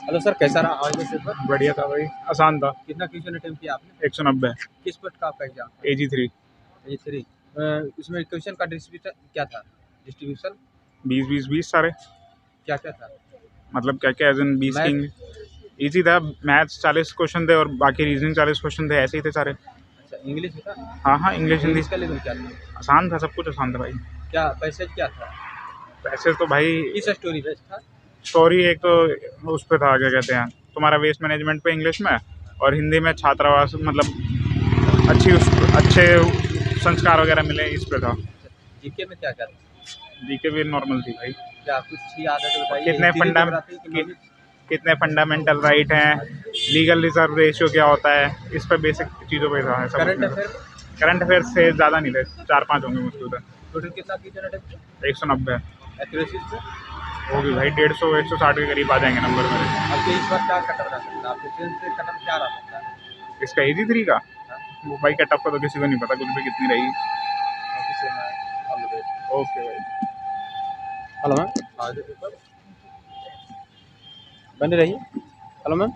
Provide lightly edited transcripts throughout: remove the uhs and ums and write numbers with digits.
Hello sir, कैसा रहा आज का पेपर? बढ़िया था भाई, आसान था। कितना क्वेश्चन अटेम्प्ट किया आपने? 190। किस पोस्ट का आपका एग्जाम? AG3। A3। इसमें क्वेश्चन का डिस्ट्रीब्यूशन क्या था? डिस्ट्रीब्यूशन 20 20 20 सारे। क्या क्या था? मतलब क्या क्या, एज इन 20 मैथ? की इजी था। मैथ्स 40 क्वेश्चन थे और बाकी रीजनिंग 40 क्वेश्चन थे, ऐसे ही थे सारे। अच्छा, इंग्लिश भी था? हाँ हाँ, इंग्लिश हिंदी इंग्लिश का लेवल क्या था? आसान था, सब कुछ आसान था भाई। क्या पैसेज क्या था? वैसे तो भाई किस स्टोरी बेस्ड था? स्टोरी एक तो उस पे था, क्या कहते हैं, तुम्हारा वेस्ट मैनेजमेंट पे इंग्लिश में, और हिंदी में छात्रावास, मतलब अच्छे संस्कार वगैरह मिले, इस पे था। जीके में क्या क्या था? जीके भी नॉर्मल थी भाई। क्या कुछ याद है तो बताइए। कितने हिस्ट्री फंडा ज्योग्राफी इकोनॉमिक्स? कितने फंडामेंटल राइट हैं, लीगल रिजर्व रेशियो क्या होता है, इस पर बेसिक चीज़ों पे था सब करंट उसमें। अफेयर? करंट अफेयर से ज़्यादा नहीं थे, 4 5 होंगे मुश्किल से। टोटल कितना क्वेश्चन अटेम्प्ट? 190। एक्यूरेसी से होगी भाई 150 160 के करीब आ जाएंगे नंबर मेरे। आपके इस बार क्या कटअप रहा सकता है? आपके टेंथ से कटअप क्या रहा सकता है? इसका AG3 का वो भाई कट ऑफ का तो किसी को नहीं पता कुछ भी कितनी रही। ऑफिस से मैं ऑल द बेस्ट। ओके भाई। हेलो मैम, आज का पेपर बने रहिए। Hello ma'am.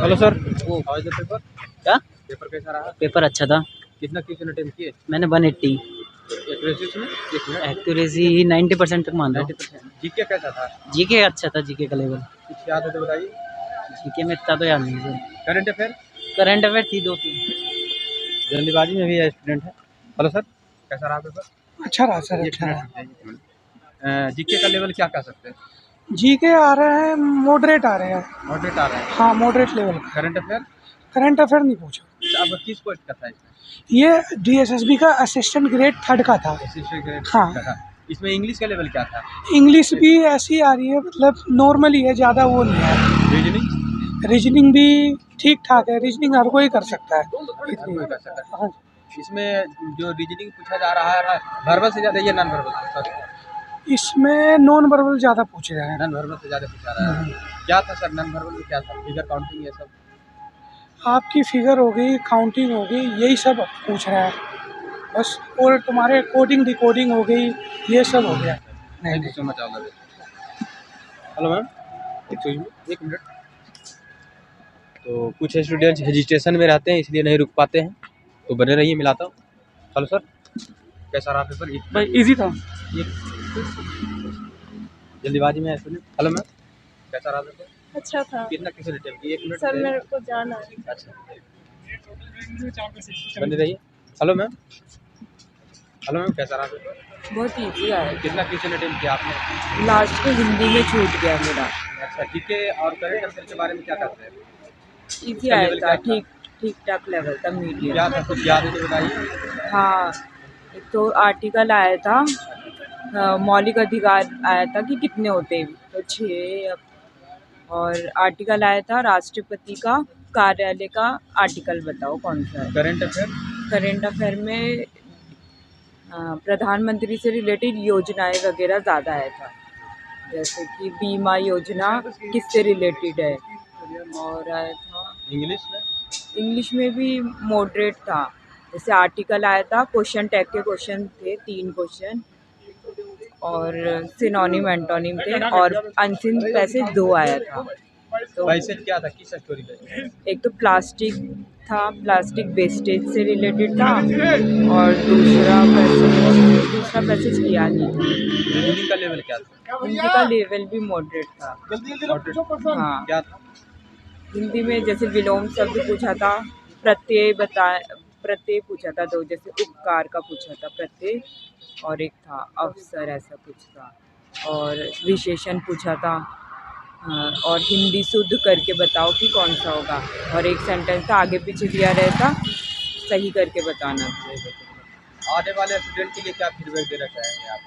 हेलो सर, वो आज का पेपर क्या? पेपर कैसा रहा? पेपर अच्छा था। कितना क्वेश्चन अटेम्प्ट किए? मैंने 180। एक्यूरेसी में? एक मिनट। एक्यूरेसी 90% तक मान लो। 90%। जीके कैसा था? जीके अच्छा था, जीके का लेवल। कुछ याद है तो बताइए। जीके में इतना तो याद नहीं sir. Current affair? Current affair थी 2 3। जल्दीबाजी में भी स्टूडेंट है। हेलो सर, कैसा रहा पेपर? अच्छा रहा सर, एक अच्छा रहा। मिनट। जीके का लेवल क्या कह सकते हैं? जीके आ रहे हैं, मॉडरेट आ रहे हैं। मॉडरेट आ रहा है। हाँ, मॉडरेट लेवल का। Current affair? करंट अफेयर नहीं पूछा। अब किस पोस्ट का था इसमें? ये DSSB का असिस्टेंट ग्रेड 3 का था। असिस्टेंट ग्रेड हाँ। का था। इसमें इंग्लिश का लेवल क्या था? इंग्लिश भी ऐसी आ रही है, मतलब नॉर्मली है, ज़्यादा वो नहीं है। रीजनिंग? रीजनिंग भी ठीक ठाक है, रीजनिंग हर कोई कर सकता है। हर कोई कर सकता है। हाँ, इसमें जो रीजनिंग पूछा जा रहा है वर्बल से ज़्यादा, ये नॉन वर्बल? सॉरी, इसमें नॉन वर्बल ज़्यादा पूछ रहे हैं। नॉन वर्बल से ज़्यादा पूछा रहा है। क्या था सर नॉन वर्बल में? क्या था? फिगर काउंटिंग ये सब? आपकी फिगर हो गई, काउंटिंग हो गई, यही सब पूछ रहा है बस। और तुम्हारे कोडिंग डिकोडिंग हो गई, ये सब हो गया। Thank you so much all the best. Hello ma'am, एक मिनट। तो कुछ स्टूडेंट्स हेजिटेशन में रहते हैं, इसलिए नहीं रुक पाते हैं, तो बने रहिए, मिलाता हूँ। हेलो सर, कैसा रहा पेपर? भाई इजी था। जल्दीबाजी में है सुनिए। हेलो मैम, कैसा रहा पेपर? अच्छा था कितना किसी ने टेस्ट किया? एक मिनट सर, मेरे को जाना है। अच्छा, बने रहिए। Hello ma'am. हेलो मैम, कैसा रहा पेपर? बहुत इजी आया। कितना क्वेश्चन अटेम्प्ट किया आपने? लास्ट को हिंदी में छूट गया मेरा। अच्छा, जीके और करंट अफेयर के बारे में क्या कहते हैं? इजी इसका आया लेवल था, क्या था? ठीक ठाक लेवल था, मीडियम। क्या था, कुछ याद है तो बताइए। हाँ, एक तो आर्टिकल आया था, मौलिक अधिकार आया था कि कितने होते हैं, तो 6। और आर्टिकल आया था राष्ट्रपति का कार्यालय का आर्टिकल, बताओ कौन सा है। Current affair? करंट अफेयर में प्रधानमंत्री से रिलेटेड योजनाएं वगैरह ज़्यादा आया था, जैसे कि बीमा योजना किससे रिलेटेड है। और आया था इंग्लिश में? इंग्लिश में भी मॉडरेट था, जैसे आर्टिकल आया था, क्वेश्चन टैग के क्वेश्चन थे 3 क्वेश्चन, और सिनोनिम एंटोनिम थे, और अनसिन पैसेज 2 आया था। तो पैसेज क्या था, किस स्टोरी पे? एक तो प्लास्टिक था, प्लास्टिक वेस्टेज से रिलेटेड था, और दूसरा पैसेज किया नहीं था। रीजनिंग का लेवल क्या था? हिंदी का लेवल भी मॉडरेट था। हाँ, क्या था? हिंदी में जैसे विलोम शब्द पूछा था, प्रत्यय पूछा था 2, जैसे उपकार का पूछा था प्रत्यय, और एक था अवसर, ऐसा कुछ था, और विशेषण पूछा था। और हिंदी शुद्ध करके बताओ कि कौन सा होगा, और एक सेंटेंस था आगे पीछे दिया रहता, सही करके बताना था। आने वाले स्टूडेंट के लिए क्या फीडबैक देना चाहेंगे आप?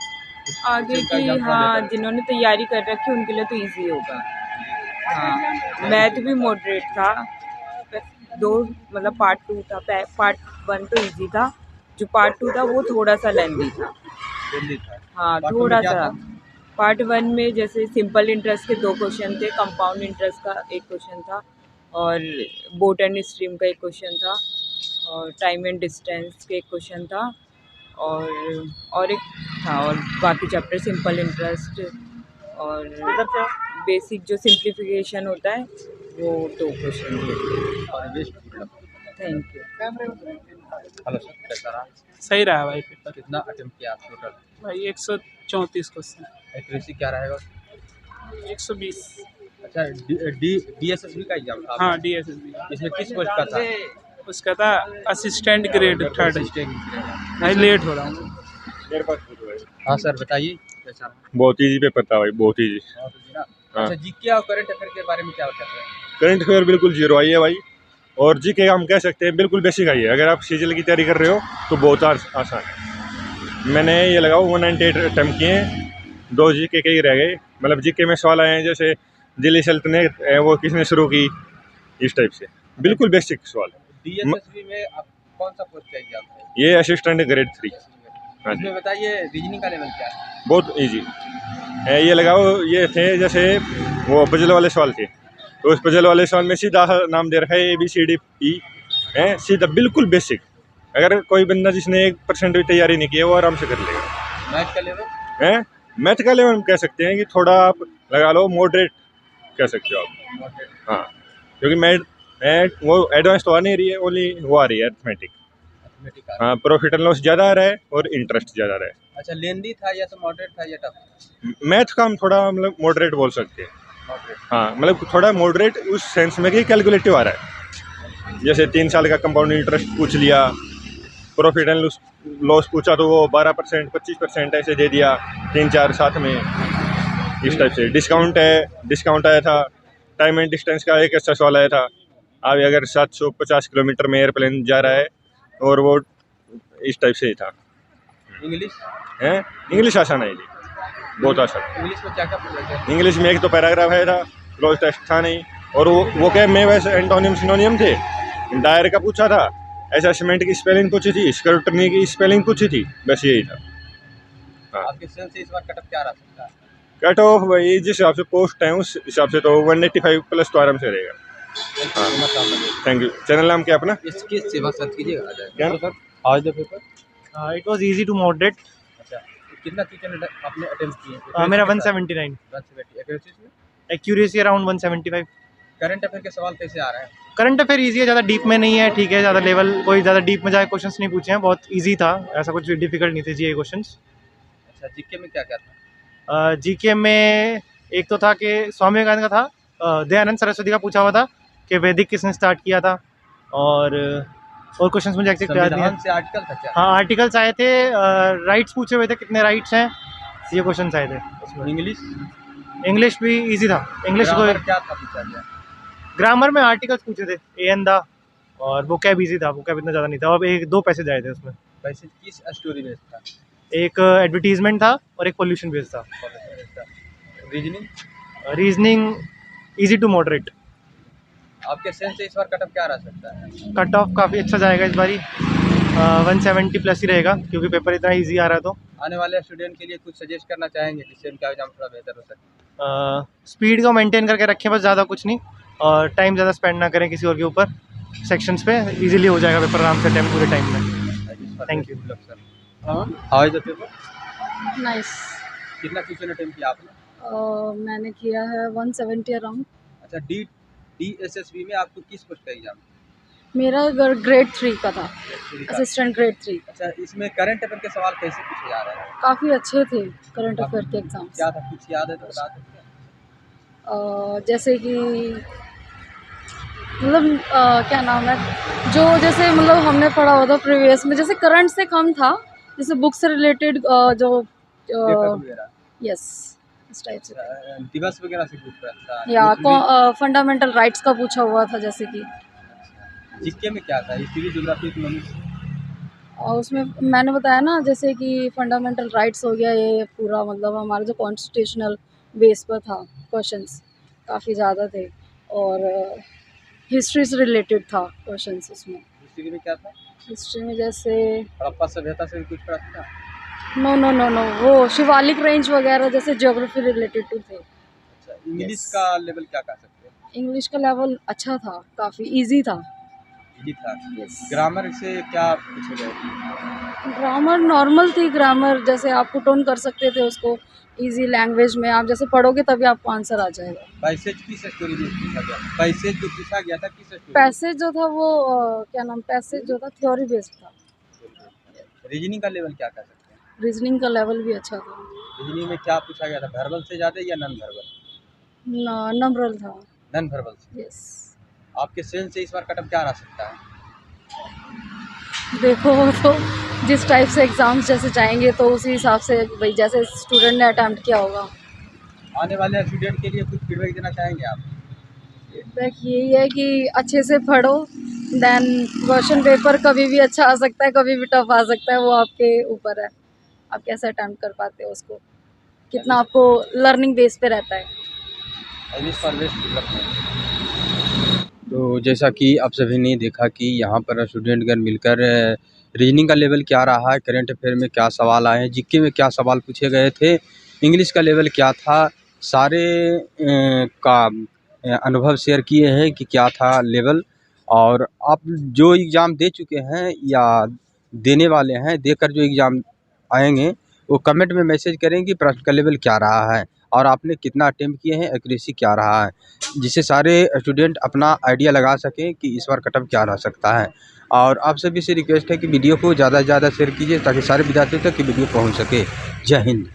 आगे की, हाँ, जिन्होंने तैयारी कर रखी उनके लिए तो इजी होगा। हाँ, मैथ भी मॉडरेट था, 2 मतलब पार्ट 2 था, पार्ट 1 तो इजी था, जो पार्ट 2 था वो थोड़ा सा लेंथी था। जल्दी था। हाँ, पार्ट टू में थोड़ा क्या सा। था? पार्ट 1 में जैसे सिंपल इंटरेस्ट के 2 क्वेश्चन थे, कंपाउंड इंटरेस्ट का 1 क्वेश्चन था, और बोट एंड स्ट्रीम का 1 क्वेश्चन था, और टाइम एंड डिस्टेंस के 1 क्वेश्चन था, और एक था, और बाकी चैप्टर सिंपल इंटरेस्ट और बेसिक जो सिंप्लीफिकेशन होता है वो 2 क्वेश्चन दिए। और वेस्ट मतलब। Thank you. हेलो सर, कैसा रहा? सही रहा भाई पेपर। कितना अटेम्प्ट किया आप टोटल? भाई 134 क्वेश्चन। एक्यूरेसी क्या रहेगा? 120। अच्छा, DSSB का एग्जाम था? हाँ DSSB इसमें किस पोस्ट का था? उसका था असिस्टेंट ग्रेड 3rd। असिस्टेंट। भाई लेट हो रहा हूँ। हाँ सर, बताइए कैसा रहा? बहुत ईजी पेपर था भाई, बहुत ईजी। बहुत easy ना? हाँ। अच्छा, जीके और करंट अफेयर के बारे में क्या कहते हैं? करंट अफेयर बिल्कुल जीरो आई है भाई, और जीके हम कह सकते हैं बिल्कुल बेसिक आई है। अगर आप सीजीएल की तैयारी कर रहे हो तो बहुत आसान है। मैंने ये लगाओ 198 अटैम्प्ट किए हैं, 2 जीके के ही रह गए। मतलब जीके में सवाल आए हैं जैसे दिल्ली सल्तनत वो किसने शुरू की, इस टाइप से बिल्कुल बेसिक सवाल। DSSB में आप कौन सा पोस्ट का एग्जाम है? ये असिस्टेंट ग्रेड 3। हाँ जी, इसमें बताइए रीजनिंग का लेवल क्या है? बहुत ईजी। ये लगाओ, ये थे जैसे वो पजल वाले सवाल थे, तो उस पजल वाले सवाल में सीधा नाम दे रखा है ABCDE है, सीधा बिल्कुल बेसिक। अगर कोई बंदा जिसने 1% भी तैयारी नहीं की है वो आराम से कर लेगा। मैथ का लेवल? है मैथ का लेवल हम कह सकते हैं कि थोड़ा आप लगा लो मॉडरेट कह सकते हो आप। हाँ, क्योंकि मैथ वो एडवांस तो आ नहीं रही है, ओनली वो आ रही है अरिथमेटिक। हाँ, प्रॉफिट एंड लॉस ज़्यादा आ रहा है और इंटरेस्ट ज़्यादा आ रहा है। अच्छा, लेंदी था या तो मॉडरेट था या टफ? मैथ का हम थोड़ा मतलब मॉडरेट बोल सकते हैं। मॉडरेट। हाँ, मतलब थोड़ा मॉडरेट उस सेंस में कि कैलकुलेटिव आ रहा है। जैसे 3 साल का कंपाउंड इंटरेस्ट पूछ लिया, प्रॉफिट एंड लॉस पूछा तो वो 12% 25% ऐसे दे दिया 3-4 साथ में, इस टाइप से। डिस्काउंट आया था। टाइम एंड डिस्टेंस का एक अच्छा सवाल आया था। अब अगर 750 किलोमीटर में एयरप्लेन जा रहा है और वो इस टाइप से ही था। इंग्लिश? है इंग्लिश आसान है जी, बहुत आसान। इंग्लिश में क्या क्या पूछा गया? इंग्लिश में एक तो पैराग्राफ है था, क्लोज टेस्ट था नहीं, और वो क्या में वैसे एंटोनियम सिनोनियम थे। डायर का पूछा था, असेसमेंट की स्पेलिंग पूछी थी, स्क्रूटनी की स्पेलिंग पूछी थी, बस यही था। हाँ, आपके सेंस से इस बार कटअप क्या रहा सकता है? कट ऑफ भाई जिस हिसाब से पोस्ट है उस हिसाब से तो 185 प्लस तो आराम से रहेगा। हाँ, थैंक यू। चैनल नाम क्या अपना? इसकी सेवा सर्च कीजिएगा, आ जाएगा। क्या सर, आज the paper? It was easy to moderate. अच्छा, कितना क्वेश्चन आपने अटेम्प्ट किए? मेरा 179। 170। एक्यूरेसी में? Accuracy around 175। करंट अफेयर के सवाल कैसे आ रहे हैं? करंट अफेयर इजी है, ज़्यादा डीप में नहीं है, ठीक है। ज़्यादा लेवल कोई ज़्यादा डीप में जाए क्वेश्चंस नहीं पूछे हैं, बहुत इजी था, ऐसा कुछ डिफिकल्ट नहीं थे जी ये क्वेश्चंस। अच्छा, जीके में क्या क्या था? जीके में एक तो था कि स्वामी विवेकानंद का था, दयानंद सरस्वती का पूछा हुआ था कि वैदिक किसने स्टार्ट किया था, और क्वेश्चंस मुझे एग्जैक्ट याद नहीं है। संविधान से आर्टिकल था क्या? हाँ, आर्टिकल्स आए थे, राइट्स पूछे हुए थे, कितने राइट्स हैं, ये क्वेश्चंस आए थे उसमें। इंग्लिश भी इजी था। इंग्लिश को क्या था पूछा गया? ग्रामर में आर्टिकल्स पूछे थे, एन दा, और वोकैब इजी था, वोकैब इतना ज़्यादा नहीं था। और 1-2 पैसेज आए थे उसमें। वैसे किस स्टोरी बेस्ड था? एक एडवर्टीजमेंट था और एक पोल्यूशन बेस्ड था। Reasoning? Reasoning easy to moderate. आपके सेंस से इस बार कटअप क्या रह सकता है? कट ऑफ काफ़ी अच्छा जाएगा इस बारी, 170 प्लस ही रहेगा, क्योंकि पेपर इतना इजी आ रहा है। तो आने वाले स्टूडेंट के लिए कुछ सजेस्ट करना चाहेंगे जिससे उनका एग्जाम थोड़ा बेहतर हो सके? स्पीड को मेंटेन करके रखें, बस ज़्यादा कुछ नहीं, और टाइम ज़्यादा स्पेंड ना करें किसी और के ऊपर। सेक्शंस पे इजीली हो जाएगा पेपर आराम से, टाइम पूरे टाइम में। Thank you. How is the paper? Nice. कितना क्वेश्चन अटेम्प्ट किया आपने? मैंने किया है 170 अराउंड। अच्छा, DSSB में आपको किस पोस्ट का एग्जाम? मेरा ग्रेड 3 का था, असिस्टेंट ग्रेड 3। अच्छा, इसमें करंट अफेयर के सवाल कैसे पूछे जा रहे हैं? काफ़ी अच्छे थे करंट अफेयर के एग्ज़ाम्स। क्या था, कुछ याद है तो बता सकते हैं? जैसे कि मतलब क्या नाम है, जो जैसे मतलब हमने पढ़ा हुआ था प्रीवियस में, जैसे करंट से कम था, जैसे बुक से रिलेटेड जो पेपर वगैरह? यस, इस टाइप से। दिवस वगैरह से पूछ रहा था या फंडामेंटल राइट्स का पूछा हुआ था जैसे कि। जीके में क्या था? History, geography, economics? और उसमें मैंने बताया ना, जैसे कि फंडामेंटल राइट्स हो गया, ये पूरा मतलब हमारा जो कॉन्स्टिट्यूशनल बेस पर था, क्वेश्चंस काफ़ी ज़्यादा थे, और हिस्ट्री से रिलेटेड था क्वेश्चंस उसमें। हिस्ट्री में क्या था? हिस्ट्री में जैसे हड़प्पा सभ्यता से भी कुछ पढ़ा था? नो, वो शिवालिक रेंज वगैरह जैसे ज्योग्राफी रिलेटेड टू थे। अच्छा, इंग्लिश का लेवल क्या कह सकते हैं? इंग्लिश का लेवल अच्छा था, काफ़ी इजी था। इजी था? यस। ग्रामर से क्या पूछे गए? ग्रामर नॉर्मल थी, ग्रामर जैसे आप पुट ऑन कर सकते थे उसको, इजी लैंग्वेज में आप जैसे पढ़ोगे तभी आपको आंसर आ जाएगा। पैसेज किस स्टोरी में पूछा गया? पैसेज जो पूछा गया था किस स्टोरी? पैसेज जो था वो क्या नाम, पैसेज जो था थ्योरी बेस्ड था। रीजनिंग का लेवल क्या कह सकते हैं? रीजनिंग का लेवल भी अच्छा था। रीजनिंग में क्या पूछा गया था? वर्बल से ज़्यादा या नॉन वर्बल? नंबरल था। नॉन वर्बल से। यस। आपके सेंस से इस बार कटअप क्या आ सकता है? देखो वो तो जिस टाइप से एग्ज़ाम्स जैसे जाएंगे तो उसी हिसाब से भाई जैसे स्टूडेंट ने अटैम्प्ट किया होगा। आने वाले स्टूडेंट के लिए कुछ फीडबैक देना चाहेंगे आप? फीडबैक यही है कि अच्छे से पढ़ो, देन क्वेश्चन पेपर कभी भी अच्छा आ सकता है, कभी भी टफ आ सकता है, वो आपके ऊपर है आप कैसे अटैम्प्ट कर पाते हो उसको, कितना आपको लर्निंग बेस पे रहता है। तो जैसा कि आप सभी ने देखा कि यहाँ पर स्टूडेंटगण मिलकर रीजनिंग का लेवल क्या रहा है, करंट अफेयर में क्या सवाल आए हैं, जीके में क्या सवाल पूछे गए थे, इंग्लिश का लेवल क्या था, सारे का अनुभव शेयर किए हैं कि क्या था लेवल। और आप जो एग्ज़ाम दे चुके हैं या देने वाले हैं, देकर जो एग्ज़ाम आएंगे वो कमेंट में मैसेज करें कि प्रश्न का लेवल क्या रहा है और आपने कितना अटेम्प्ट किए हैं, एक्यूरेसी क्या रहा है, जिससे सारे स्टूडेंट अपना आइडिया लगा सकें कि इस बार कटअप क्या रह सकता है। और आप सभी से रिक्वेस्ट है कि वीडियो को ज़्यादा से ज़्यादा शेयर कीजिए ताकि सारे विद्यार्थियों तक वीडियो पहुंच सके। जय हिंद।